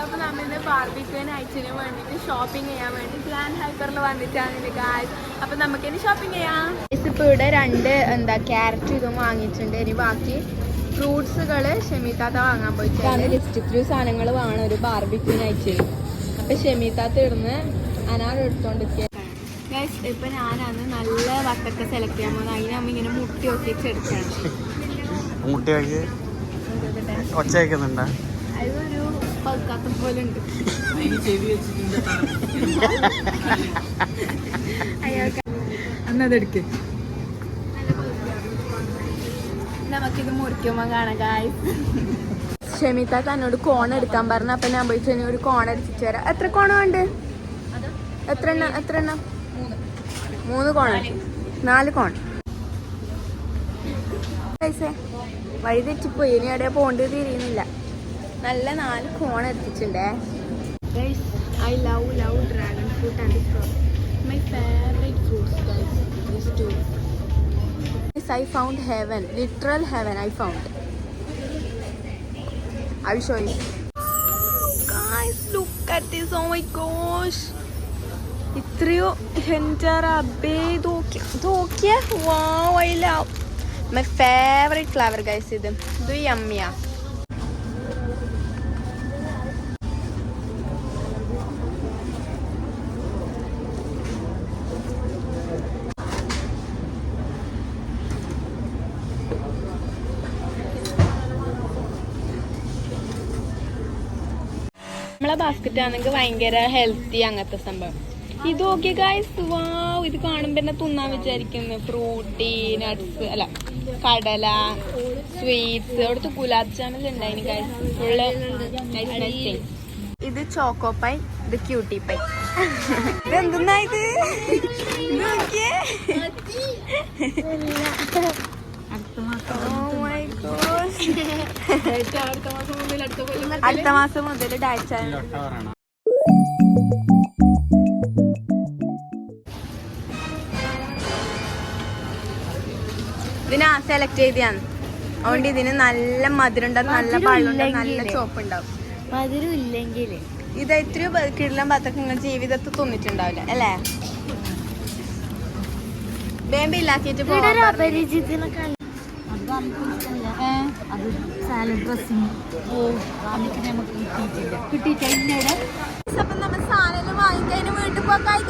അപ്പൊ നമ്മളിന്ന് ബാർബിക്യൂൻ അയച്ചിന് വേണ്ടിട്ട് ഷോപ്പിംഗ് ചെയ്യാൻ വേണ്ടി ഗ്രാൻഡ് ഹൈപ്പറിൽ വന്നിട്ടാണ് ഗായ്സ്. അപ്പൊ നമുക്കിനി ഷോപ്പിംഗ് ചെയ്യാം. ഇപ്പൊ ഇവിടെ 2 ക്യാരറ്റ് ഇതും വാങ്ങിയിട്ടുണ്ട്. ഇനി ബാക്കി ഫ്രൂട്ട്സുകള് ഷെമീത്താത്ത വാങ്ങാൻ പോയിട്ടാണ്. ലിസ്റ്റ് സാധനങ്ങൾ വേണം ഒരു ബാർബിക്യൂൻ അയച്ചിന്. അപ്പൊ ഷെമീത്താത്ത ഇടുന്ന് അനാട് എടുത്തോണ്ടിരിക്കുക. ഗൈസ് ഇപ്പൊ ഞാനാണ് നല്ല വട്ടൊക്കെ സെലക്ട് ചെയ്യാൻ പോകുന്നത്. അതിന് നമ്മ ഇങ്ങനെ മുട്ടി നോക്കിയിട്ട് എടുക്കണം. അതൊരു പഴുക്കാത്ത പോലെ ഉണ്ട്. അതെടുക്ക് നമുക്കിത് മുറിക്കുമ്പോ കാണാം ഗായ്സ്. ഷെമീത്ത തന്നോട് കോൺ എടുക്കാൻ പറഞ്ഞു. അപ്പൊ ഞാൻ പോയിട്ട് ഒരു കോൺ അടിച്ചിട്ട് വരാം. എത്ര കോണം ഉണ്ട്? എത്ര എണ്ണം? 3 കോൺ, 4 കോൺ. വഴി തെറ്റിപ്പോയി. ഇനി എവിടെ പോകേണ്ടത് തിരിയുന്നില്ല. നല്ല 4 കോൺ എത്തിച്ചിട്ടുണ്ടേ. I love dragon fruit and strawberry. My favorite fruits, guys. These 2. Yes, I found heaven. Literal heaven I found. I will show you. Oh, guys, look at this. Oh my gosh. ഇത്രയോ എൻ്റെ റബ്ബേ നോക്കിയ. Wow, I love. My favorite flower, guys. ഇത് യമ്മിയാ. നമ്മളെ basket ആണെങ്കിൽ ഭയങ്കര healthy അങ്ങനത്തെ സംഭവം. ഇത് okay guys. വാവ്, ഇത് കാണുമ്പോ തന്നെ തിന്നാൻ വിചാരിക്കുന്നു. ഫ്രൂട്ടി, നട്ട്സ്, അല്ല കടല, സ്വീറ്റ്സ്. അവിടുത്തെ ഗുലാബ് ജാമുൻ ഉണ്ടായിന് ഗൈസ്. Full nice nice. ഇത് ചോക്കോ പൈ, ഇത് ക്യൂട്ടി പൈ. ഇതെന്താ ഇത്? നോക്കിയേ. അടുത്ത മാസം മുതൽ ഡയറ്റ് ചാനൽ. ഇതിനാ സെലക്ട് ചെയ്താണ്. അതുകൊണ്ട് ഇതിന് നല്ല മധുരം ഉണ്ടാവും, നല്ല പഴമുണ്ടാവും, നല്ല ചോപ്പുണ്ടാവും. മധുരം ഇല്ലെങ്കിൽ ഇത് എത്രയോ കിടലം പത്തൊക്കെ നിങ്ങൾ ജീവിതത്തിൽ തിന്നിട്ടുണ്ടാവില്ല അല്ലേ? ബേബി ഇല്ലാക്കിട്ട് കിട്ടിയിട്ടില്ല. അപ്പൊ നമ്മൾ സാധനം വാങ്ങിക്കാൻ വീട്ടിൽ പോകാം.